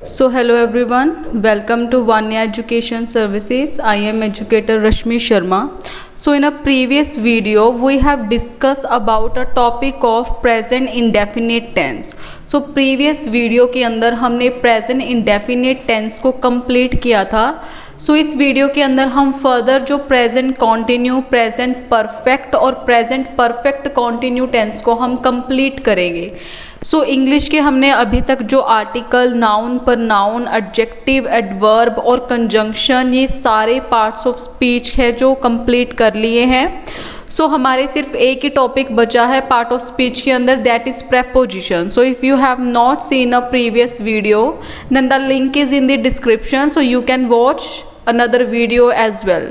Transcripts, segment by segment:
So hello everyone, welcome to Vanya Education Services. I am educator Rashmi Sharma. So in a previous video we have discussed about a topic of present indefinite tense. So previous video के अंदर हमने present indefinite tense को complete किया था. सो इस video के अंदर हम फर्दर जो प्रेजेंट कॉन्टिन्यू, प्रेजेंट परफेक्ट और प्रेजेंट परफेक्ट कॉन्टिन्यू टेंस को हम कंप्लीट करेंगे. सो इंग्लिश के हमने अभी तक जो article, noun, pronoun, adjective, adverb और कंजंक्शन, ये सारे पार्ट्स ऑफ स्पीच है जो कंप्लीट कर लिए हैं. सो हमारे सिर्फ एक ही टॉपिक बचा है पार्ट ऑफ स्पीच के अंदर, that is preposition. So if you have not seen a previous video then the link is in the description, so you can watch another video as well.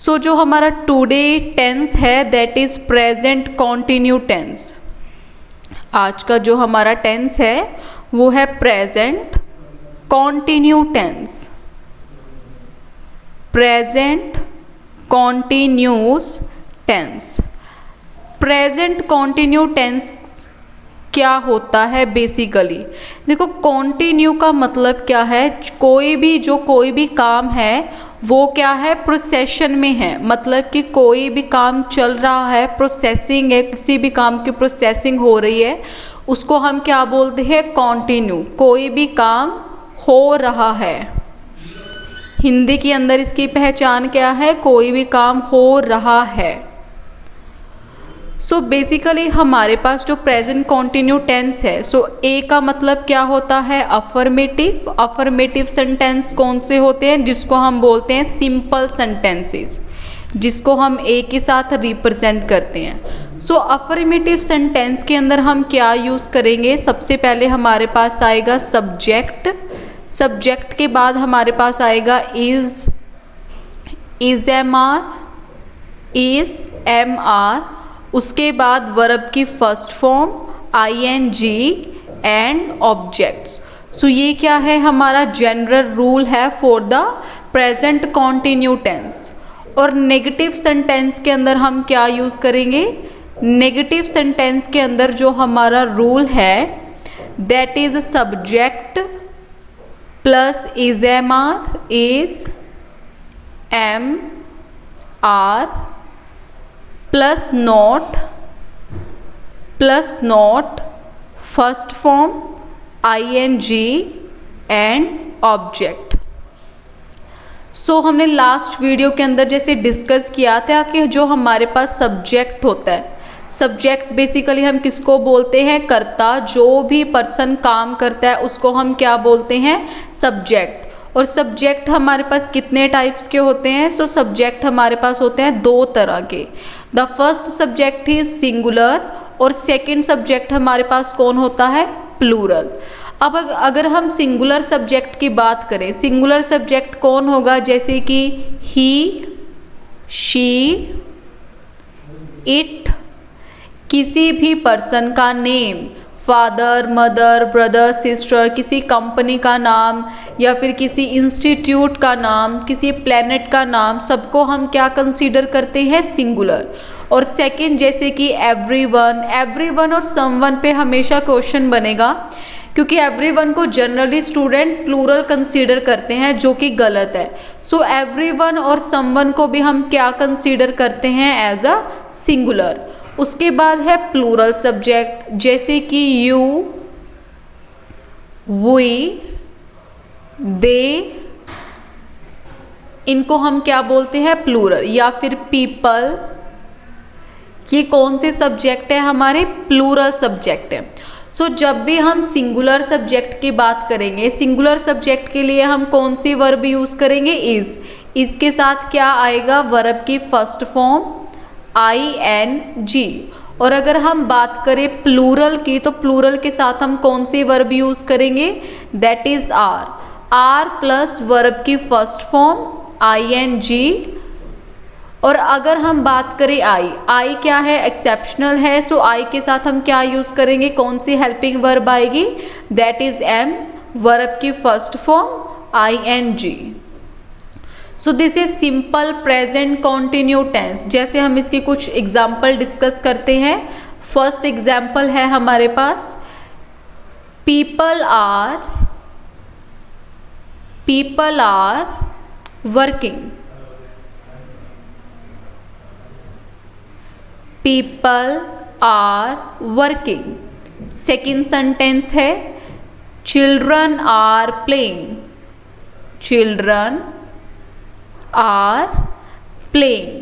So जो हमारा today tense है that is present continue tense. आज का जो हमारा tense है वो है present continue tense. Present continuous tense. Present continue tense क्या होता है बेसिकली? देखो, कॉन्टिन्यू का मतलब क्या है? कोई भी काम है वो क्या है, प्रोसेशन में है. मतलब कि कोई भी काम चल रहा है, प्रोसेसिंग है, किसी भी काम की प्रोसेसिंग हो रही है, उसको हम क्या बोलते हैं, कॉन्टिन्यू. कोई भी काम हो रहा है. हिंदी के अंदर इसकी पहचान क्या है? कोई भी काम हो रहा है. सो बेसिकली हमारे पास जो प्रेजेंट कॉन्टिन्यू टेंस है, सो ए का मतलब क्या होता है, अफर्मेटिव. अफर्मेटिव सेंटेंस कौन से होते हैं? जिसको हम बोलते हैं सिंपल सेंटेंसेस, जिसको हम ए के साथ रिप्रेजेंट करते हैं. सो अफर्मेटिव सेंटेंस के अंदर हम क्या यूज़ करेंगे? सबसे पहले हमारे पास आएगा सब्जेक्ट. सब्जेक्ट के बाद हमारे पास आएगा is am are, is am are. उसके बाद वर्ब की first form ing and objects. So ये क्या है, हमारा जनरल रूल है for the present continue tense. और नेगेटिव सेंटेंस के अंदर हम क्या यूज़ करेंगे? नेगेटिव सेंटेंस के अंदर जो हमारा रूल है that is subject plus is am are, is am are plus not first form ing and object. So हमने लास्ट वीडियो के अंदर जैसे डिस्कस किया था कि जो हमारे पास सब्जेक्ट होता है, सब्जेक्ट बेसिकली हम किसको बोलते हैं, कर्ता. जो भी पर्सन काम करता है उसको हम क्या बोलते हैं, सब्जेक्ट. और सब्जेक्ट हमारे पास कितने टाइप्स के होते हैं? सो सब्जेक्ट हमारे पास होते हैं दो तरह के. The first subject is singular और सेकंड सब्जेक्ट हमारे पास कौन होता है, प्लूरल. अब अगर हम सिंगुलर सब्जेक्ट की बात करें, सिंगुलर सब्जेक्ट कौन होगा? जैसे कि ही, शी, इट, किसी भी पर्सन का name, father, mother, brother, sister, किसी कंपनी का नाम या फिर किसी इंस्टीट्यूट का नाम, किसी प्लेनेट का नाम, सबको हम क्या कंसीडर करते हैं, सिंगुलर. और सेकंड जैसे कि एवरीवन और समवन पे हमेशा क्वेश्चन बनेगा, क्योंकि एवरीवन को जनरली स्टूडेंट प्लूरल कंसीडर करते हैं, जो कि गलत है. सो एवरीवन और समवन को भी हम क्या कंसीडर करते हैं, एज अ सिंगुलर. उसके बाद है प्लूरल सब्जेक्ट, जैसे कि यू, वी, दे, इनको हम क्या बोलते हैं, प्लूरल. या फिर पीपल, ये कौन से सब्जेक्ट है, हमारे प्लूरल सब्जेक्ट है. सो जब भी हम सिंगुलर सब्जेक्ट की बात करेंगे, सिंगुलर सब्जेक्ट के लिए हम कौन सी वर्ब यूज़ करेंगे, इज. इसके साथ क्या आएगा, वर्ब की फर्स्ट फॉर्म ing. और अगर हम बात करें प्लूरल की, तो प्लूरल के साथ हम कौन सी वर्ब यूज़ करेंगे, that is are plus verb की फर्स्ट फॉर्म ing. और अगर हम बात करें आई क्या है, एक्सेप्शनल है. सो आई के साथ हम क्या यूज़ करेंगे, कौन सी हेल्पिंग वर्ब आएगी, दैट इज एम, वर्ब की first form ing. So this is simple present continue tense. जैसे हम इसकी कुछ एग्जाम्पल डिस्कस करते हैं. फर्स्ट एग्जाम्पल है हमारे पास, people are people are working, people are working। Second sentence है children are playing, children are playing।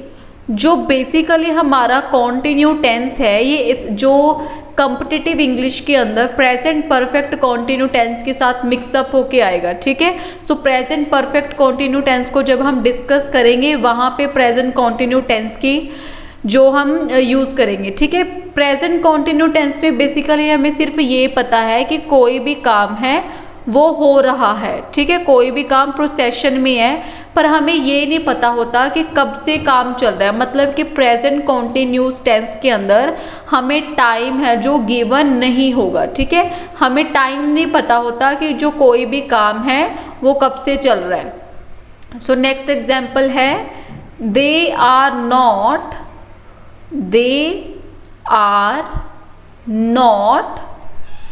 जो बेसिकली हमारा कॉन्टिन्यू टेंस है, ये इस जो कॉम्पिटिटिव इंग्लिश के अंदर प्रेजेंट परफेक्ट कॉन्टिन्यू टेंस के साथ मिक्सअप होके आएगा, ठीक है। So present perfect continue tense को जब हम डिस्कस करेंगे वहाँ पे प्रेजेंट कॉन्टिन्यू टेंस की जो हम यूज़ करेंगे, ठीक है। प्रेजेंट कॉन्टिन्यू टेंस में बेसिकली हमें सिर्फ ये पता है कि कोई भी काम है वो हो रहा है, ठीक है, कोई भी काम प्रोसेशन में है, पर हमें ये नहीं पता होता कि कब से काम चल रहा है। मतलब कि प्रेजेंट कॉन्टिन्यूस टेंस के अंदर हमें टाइम है जो गिवन नहीं होगा, ठीक है। हमें टाइम नहीं पता होता कि जो कोई भी काम है वो कब से चल रहा है। सो नेक्स्ट एग्जाम्पल है they are not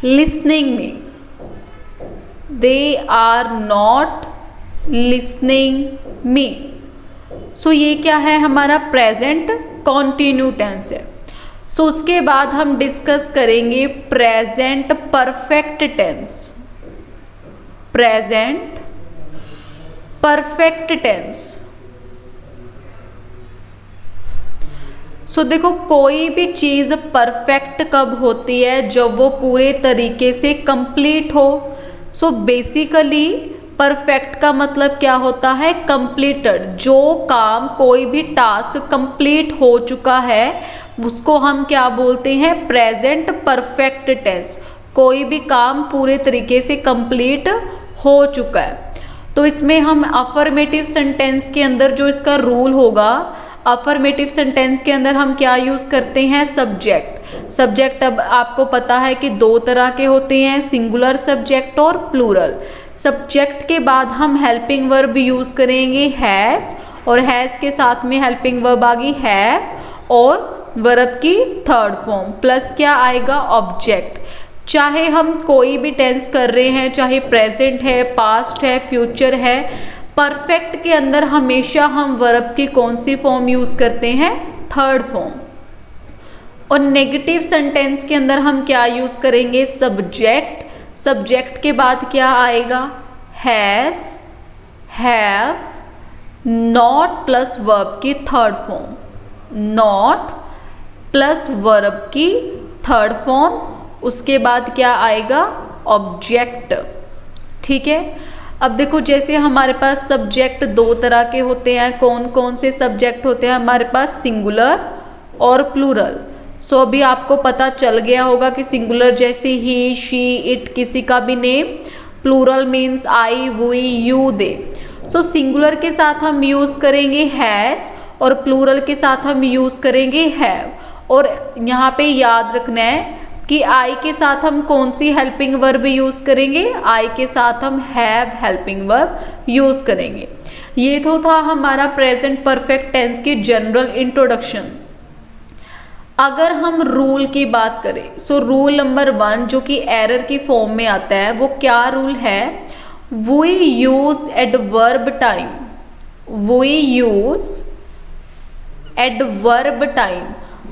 listening me, they are not listening me. So ये क्या है, हमारा प्रेजेंट कॉन्टिन्यू टेंस है। सो उसके बाद हम डिस्कस करेंगे present perfect tense, present perfect tense. So देखो कोई भी चीज़ परफेक्ट कब होती है, जब वो पूरे तरीके से कंप्लीट हो। सो बेसिकली परफेक्ट का मतलब क्या होता है, कंप्लीटेड। जो काम कोई भी टास्क कंप्लीट हो चुका है उसको हम क्या बोलते हैं, प्रेजेंट परफेक्ट टेंस। कोई भी काम पूरे तरीके से कंप्लीट हो चुका है। तो इसमें हम अफर्मेटिव सेंटेंस के अंदर जो इसका रूल होगा, अफर्मेटिव सेंटेंस के अंदर हम क्या यूज़ करते हैं, सब्जेक्ट। सब्जेक्ट अब आपको पता है कि दो तरह के होते हैं, सिंगुलर सब्जेक्ट और प्लूरल। सब्जेक्ट के बाद हम हेल्पिंग वर्ब यूज़ करेंगे हैज़, और हैज़ के साथ में हेल्पिंग वर्ब आ गई हैव, और वर्ब की थर्ड फॉर्म प्लस क्या आएगा, ऑब्जेक्ट। चाहे हम कोई भी टेंस कर रहे हैं, चाहे प्रेजेंट है, पास्ट है, फ्यूचर है, परफेक्ट के अंदर हमेशा हम वर्ब की कौन सी फॉर्म यूज़ करते हैं, थर्ड फॉर्म। और नेगेटिव सेंटेंस के अंदर हम क्या यूज़ करेंगे, सब्जेक्ट। सब्जेक्ट के बाद क्या आएगा, has, have, not plus verb की third form, not plus verb की थर्ड फॉर्म। उसके बाद क्या आएगा, ऑब्जेक्ट, ठीक है। अब देखो जैसे हमारे पास सब्जेक्ट दो तरह के होते हैं, कौन कौन से सब्जेक्ट होते हैं हमारे पास, सिंगुलर और प्लूरल। सो अभी आपको पता चल गया होगा कि सिंगुलर जैसे ही, शी, इट, किसी का भी name, plural means I, we, you, they. So singular के साथ हम यूज़ करेंगे हैज़ और प्लूरल के साथ हम यूज़ करेंगे हैव। और यहाँ पे याद रखना है कि आई के साथ हम कौन सी हेल्पिंग वर्ब यूज़ करेंगे, आई के साथ हम हैव हेल्पिंग वर्ब यूज़ करेंगे। ये तो था हमारा प्रेजेंट परफेक्ट टेंस की जनरल इंट्रोडक्शन। अगर हम रूल की बात करें, सो रूल नंबर 1 जो कि एरर की फॉर्म में आता है, वो क्या रूल है, we use adverb time, we use adverb time.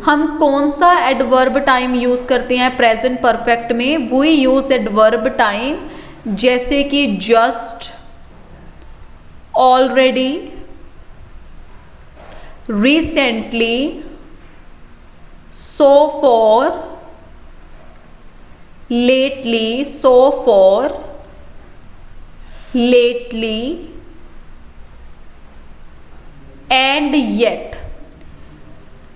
हम कौन सा एडवर्ब टाइम यूज करते हैं प्रेजेंट परफेक्ट में, वी यूज एडवर्ब टाइम जैसे कि just, already, recently, so for, lately, so for, lately, and yet।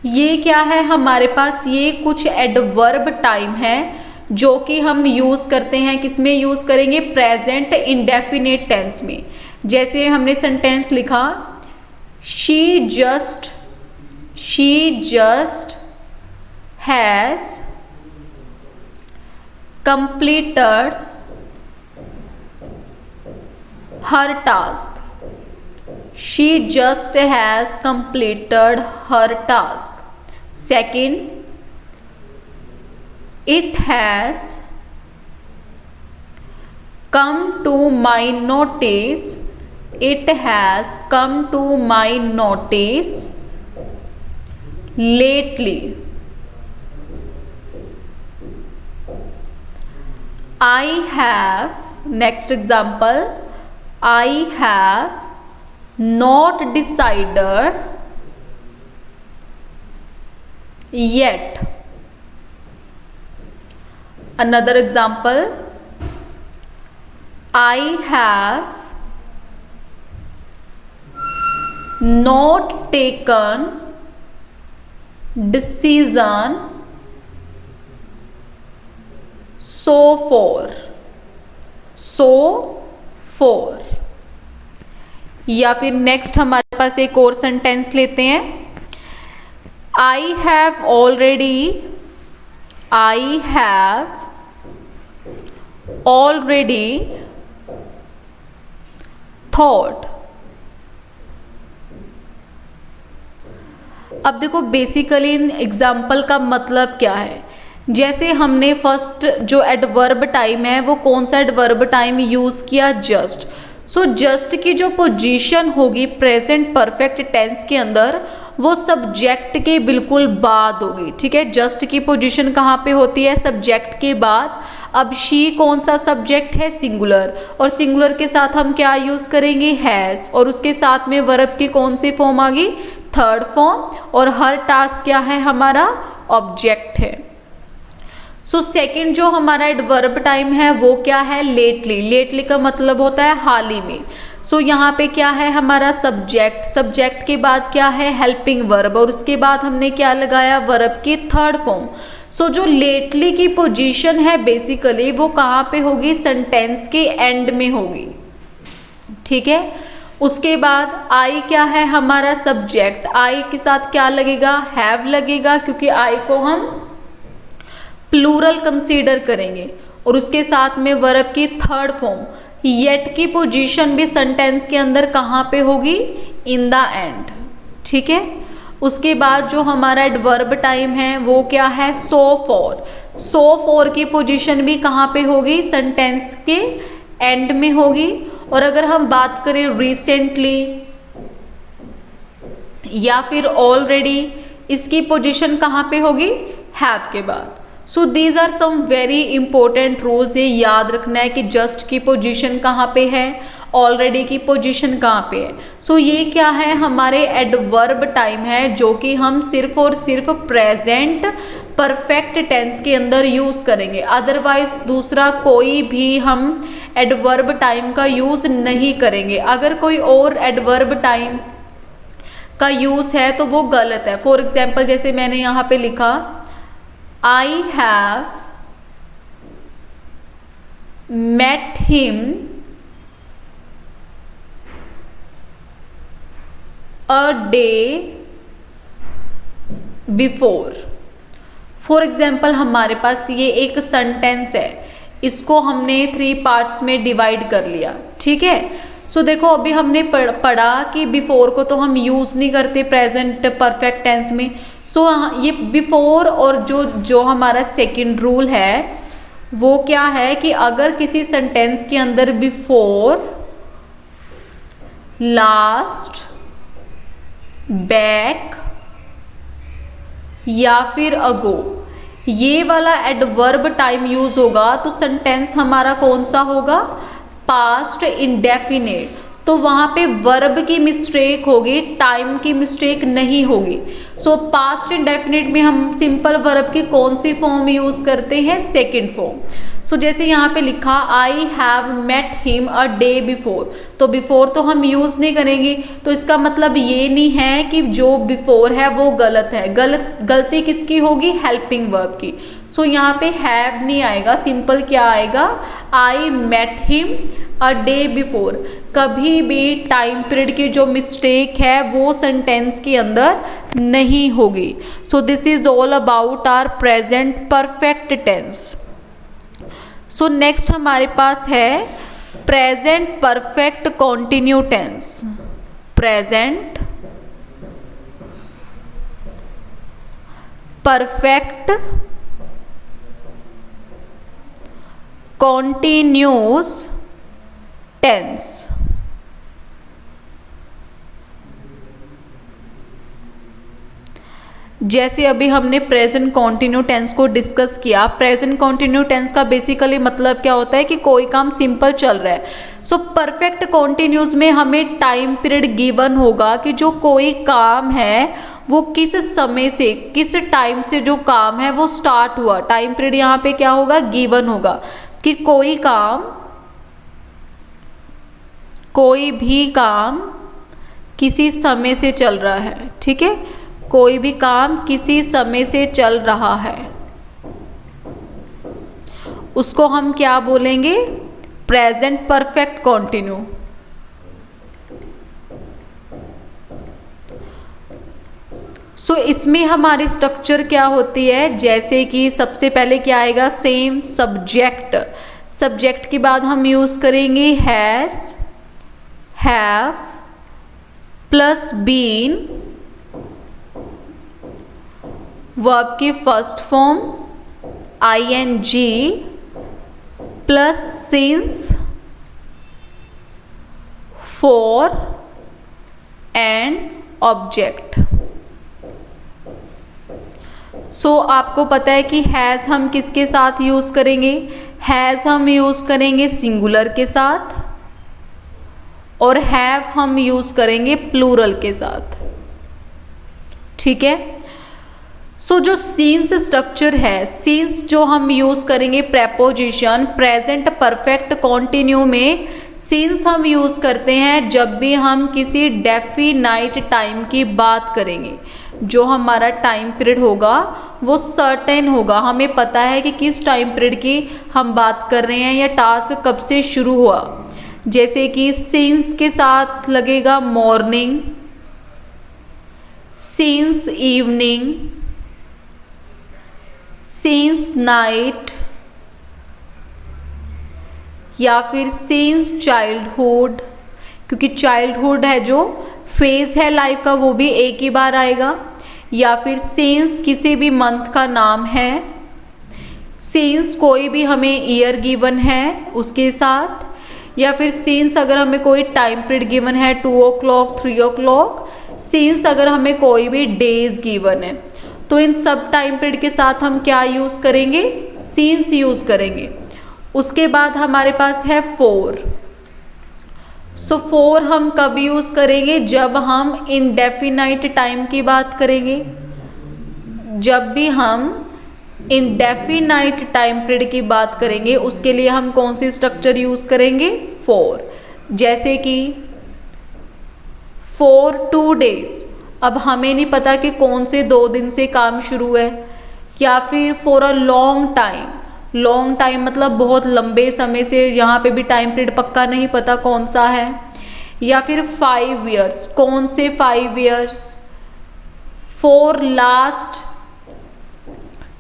ये क्या है हमारे पास, ये कुछ एडवर्ब टाइम है जो कि हम यूज़ करते हैं, किसमें यूज़ करेंगे, प्रेजेंट इंडेफिनिट टेंस में। जैसे हमने सेंटेंस लिखा, she just has completed her task, she just has completed her task। Second, it has come to my notice it has come to my notice lately. I have, next example, I have not decided yet. Another example, I have not taken decision so for. या फिर next हमारे पास एक और sentence लेते हैं, I have already thought. अब देखो basically in example का मतलब क्या है। जैसे हमने फर्स्ट जो एडवर्ब टाइम है वो कौन सा एडवर्ब टाइम यूज़ किया, जस्ट। सो जस्ट की जो पोजीशन होगी प्रेजेंट परफेक्ट टेंस के अंदर वो सब्जेक्ट के बिल्कुल बाद होगी, ठीक है। जस्ट की पोजीशन कहाँ पे होती है, सब्जेक्ट के बाद। अब शी कौन सा सब्जेक्ट है, सिंगुलर, और सिंगुलर के साथ हम क्या यूज़ करेंगे, हैज़, और उसके साथ में वर्ब की कौन सी फॉर्म आ गई, थर्ड फॉर्म, और हर टास्क क्या है हमारा, ऑब्जेक्ट है। सो सेकंड जो हमारा एडवर्ब टाइम है वो क्या है, लेटली। लेटली का मतलब होता है हाल ही में। सो यहाँ पे क्या है हमारा सब्जेक्ट, सब्जेक्ट के बाद क्या है हेल्पिंग वर्ब, और उसके बाद हमने क्या लगाया, वर्ब की थर्ड फॉर्म। सो जो लेटली की पोजीशन है बेसिकली वो कहाँ पे होगी, सेंटेंस के एंड में होगी, ठीक है। उसके बाद आई क्या है हमारा सब्जेक्ट, आई के साथ क्या लगेगा, हैव लगेगा, क्योंकि आई को हम प्लूरल कंसीडर करेंगे, और उसके साथ में वर्ब की थर्ड फॉर्म। येट की पोजीशन भी सेंटेंस के अंदर कहाँ पे होगी, इन द एंड, ठीक है। उसके बाद जो हमारा एडवर्ब टाइम है वो क्या है, सो फॉर। सो फॉर की पोजीशन भी कहाँ पे होगी, सेंटेंस के एंड में होगी। और अगर हम बात करें रिसेंटली या फिर ऑलरेडी, इसकी पोजीशन कहाँ पे होगी, हैव के बाद। So these are some very important rules, ये याद रखना है कि जस्ट की पोजीशन कहाँ पे है, ऑलरेडी की पोजीशन कहाँ पे है। सो ये क्या है, हमारे एडवर्ब टाइम है जो कि हम सिर्फ और सिर्फ प्रेजेंट परफेक्ट टेंस के अंदर यूज़ करेंगे, अदरवाइज दूसरा कोई भी हम एडवर्ब टाइम का यूज़ नहीं करेंगे। अगर कोई और एडवर्ब टाइम का यूज़ है तो वो गलत है। फॉर एग्जाम्पल जैसे मैंने यहाँ पे लिखा, I have met him a day before। For example हमारे पास ये एक सेंटेंस है, इसको हमने 3 पार्ट्स में डिवाइड कर लिया, ठीक है। सो देखो अभी हमने पढ़ा कि बिफोर को तो हम यूज़ नहीं करते प्रेजेंट परफेक्ट टेंस में। सो ये बिफोर और जो हमारा सेकंड रूल है वो क्या है कि अगर किसी सेंटेंस के अंदर बिफोर, लास्ट, बैक या फिर अगो ये वाला एडवर्ब टाइम यूज होगा तो सेंटेंस हमारा कौन सा होगा, पास्ट इंडेफिनिट। तो वहाँ पे वर्ब की मिस्टेक होगी, टाइम की मिस्टेक नहीं होगी। सो पास्ट इंडेफिनिट में हम सिंपल वर्ब की कौन सी फॉर्म यूज़ करते हैं, सेकंड फॉर्म। सो जैसे यहाँ पे लिखा I have met him a day before, तो बिफोर तो हम यूज़ नहीं करेंगे, तो इसका मतलब ये नहीं है कि जो बिफोर है वो गलत है। गलती किसकी होगी, हेल्पिंग वर्ब की। सो यहाँ पे हैव नहीं आएगा, सिंपल क्या आएगा, I met him a day before. कभी भी टाइम पीरियड की जो मिस्टेक है वो सेंटेंस के अंदर नहीं होगी। So this is all about our present perfect tense. So next हमारे पास है present perfect continue tense. Present perfect continuous tense. जैसे अभी हमने प्रेजेंट कॉन्टिन्यू टेंस को डिस्कस किया, प्रेजेंट कॉन्टिन्यू टेंस का बेसिकली मतलब क्या होता है कि कोई काम सिंपल चल रहा है। सो परफेक्ट कॉन्टिन्यूज में हमें टाइम पीरियड गिवन होगा कि जो कोई काम है वो किस समय से, किस टाइम से जो काम है वो स्टार्ट हुआ। टाइम पीरियड यहाँ पे क्या होगा, गिवन होगा कि कोई भी काम किसी समय से चल रहा है। ठीक है, कोई भी काम किसी समय से चल रहा है, उसको हम क्या बोलेंगे, प्रेजेंट परफेक्ट कॉन्टिन्यू। सो इसमें हमारी स्ट्रक्चर क्या होती है, जैसे कि सबसे पहले क्या आएगा, सेम सब्जेक्ट। सब्जेक्ट के बाद हम यूज करेंगे has, have plus been, verb की first form ing plus since, for and object. So आपको पता है कि हैज़ हम किसके साथ यूज़ करेंगे, हैज़ हम यूज़ करेंगे सिंगुलर के साथ और हैव हम यूज़ करेंगे प्लूरल के साथ। ठीक है, सो जो सीन्स स्ट्रक्चर है, सीन्स जो हम यूज़ करेंगे प्रेपोजिशन प्रेजेंट परफेक्ट कॉन्टिन्यू में, सीन्स हम यूज़ करते हैं जब भी हम किसी डेफिनाइट टाइम की बात करेंगे। जो हमारा टाइम पीरियड होगा वो सर्टेन होगा, हमें पता है कि किस टाइम पीरियड की हम बात कर रहे हैं या टास्क कब से शुरू हुआ। जैसे कि सिंस के साथ लगेगा morning, since evening, since night, या फिर सिंस चाइल्डहुड, क्योंकि चाइल्डहुड है जो फेज है लाइफ का वो भी एक ही बार आएगा। या फिर सिंस किसी भी मंथ का नाम है, सिंस कोई भी हमें ईयर गिवन है उसके साथ, या फिर सिंस अगर हमें कोई टाइम पीरियड गिवन है 2 o'clock 3 o'clock, सिंस अगर हमें कोई भी डेज गिवन है, तो इन सब टाइम पीरियड के साथ हम क्या यूज़ करेंगे, सिंस यूज़ करेंगे। उसके बाद हमारे पास है फॉर। सो फॉर हम कब यूज़ करेंगे, जब हम इनडेफिनाइट टाइम की बात करेंगे। जब भी हम इनडेफिनाइट टाइम पीरियड की बात करेंगे उसके लिए हम कौन सी स्ट्रक्चर यूज़ करेंगे, फॉर। जैसे कि फॉर 2 days, अब हमें नहीं पता कि कौन से 2 दिन से काम शुरू है। या फिर for a long time, long time मतलब बहुत लंबे समय से, यहाँ पे भी टाइम पीरियड पक्का नहीं पता कौन सा है। या फिर 5 years, कौन से 5 years, for last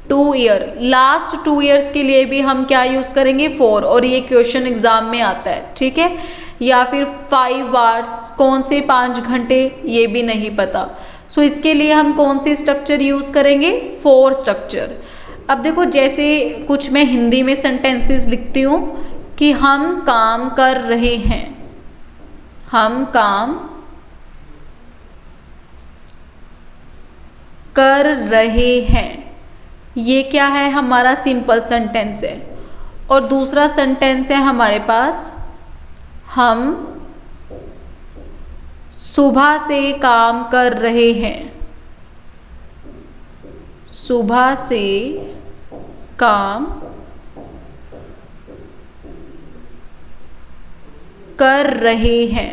2 year, last 2 years के लिए भी हम क्या यूज़ करेंगे, फॉर, और ये क्वेश्चन एग्जाम में आता है। ठीक है, या फिर 5 hours, कौन से 5 घंटे, ये भी नहीं पता। सो इसके लिए हम कौन सी स्ट्रक्चर यूज़ करेंगे, फॉर स्ट्रक्चर। अब देखो, जैसे कुछ मैं हिंदी में सेंटेंसेस लिखती हूँ कि हम काम कर रहे हैं, हम काम कर रहे हैं, ये क्या है, हमारा सिंपल सेंटेंस है। और दूसरा सेंटेंस है हमारे पास, हम सुबह से काम कर रहे हैं, सुबह से काम कर रहे हैं।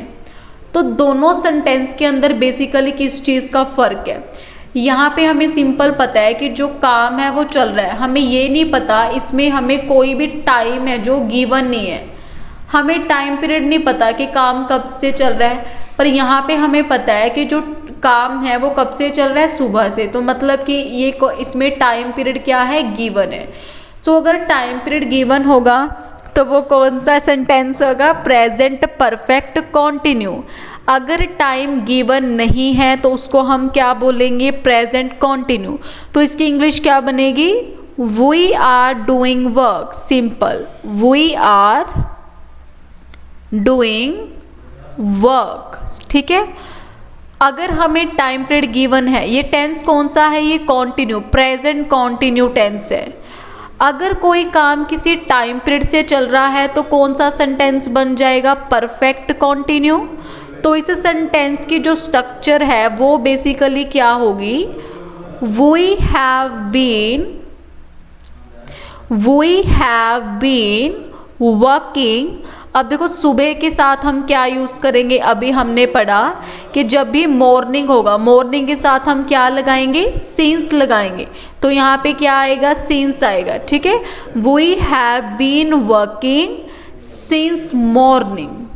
तो दोनों सेंटेंस के अंदर बेसिकली किस चीज़ का फ़र्क है, यहाँ पे हमें सिंपल पता है कि जो काम है वो चल रहा है, हमें ये नहीं पता इसमें हमें कोई भी टाइम है जो गिवन नहीं है, हमें टाइम पीरियड नहीं पता कि काम कब से चल रहा है। पर यहाँ पे हमें पता है कि जो काम है वो कब से चल रहा है, सुबह से, तो मतलब कि ये इसमें टाइम पीरियड क्या है, गिवन है। तो अगर टाइम पीरियड गिवन होगा तो वो कौन सा सेंटेंस होगा, प्रेजेंट परफेक्ट कॉन्टिन्यू। अगर टाइम गिवन नहीं है तो उसको हम क्या बोलेंगे, प्रेजेंट कॉन्टिन्यू। तो इसकी इंग्लिश क्या बनेगी, we are doing work, simple, we are doing work. ठीक है, अगर हमें टाइम पीरियड गिवन है, ये टेंस कौन सा है, ये कॉन्टिन्यू, प्रेजेंट कॉन्टिन्यू टेंस है। अगर कोई काम किसी टाइम पीरियड से चल रहा है तो कौन सा सेंटेंस बन जाएगा, परफेक्ट कॉन्टिन्यू। तो इस सेंटेंस की जो स्ट्रक्चर है वो बेसिकली क्या होगी, वी हैव बीन वर्किंग। अब देखो सुबह के साथ हम क्या यूज़ करेंगे, अभी हमने पढ़ा कि जब भी मॉर्निंग होगा, मॉर्निंग के साथ हम क्या लगाएंगे, सिंस लगाएंगे। तो यहाँ पे क्या आएगा, सिंस आएगा, ठीक है। We have been working since morning,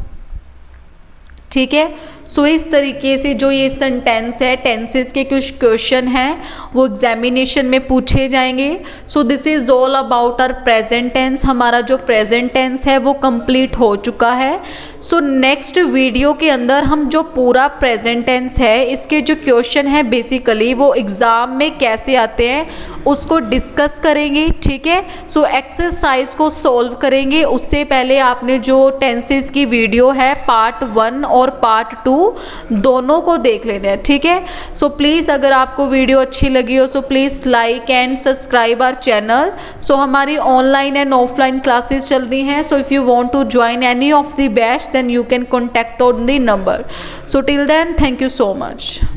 ठीक है। सो इस तरीके से जो ये सेंटेंस है, टेंसेस के कुछ क्वेश्चन हैं वो एग्जामिनेशन में पूछे जाएंगे। So this is all about our present tense. हमारा जो प्रेजेंट टेंस है वो कंप्लीट हो चुका है। सो नेक्स्ट वीडियो के अंदर हम जो पूरा प्रेजेंट टेंस है, इसके जो क्वेश्चन है बेसिकली वो एग्ज़ाम में कैसे आते हैं उसको डिस्कस करेंगे, ठीक है। सो एक्सरसाइज को सॉल्व करेंगे। उससे पहले आपने जो टेंसेस की वीडियो है पार्ट 1 और पार्ट 2 दोनों को देख लेना है, ठीक है। सो प्लीज़ अगर आपको वीडियो अच्छी लगी हो so please like and subscribe our channel. So हमारी ऑनलाइन एंड ऑफलाइन क्लासेस चल रही हैं। So if you want to join any of the batch then you can contact on the number. So till then, thank you so much.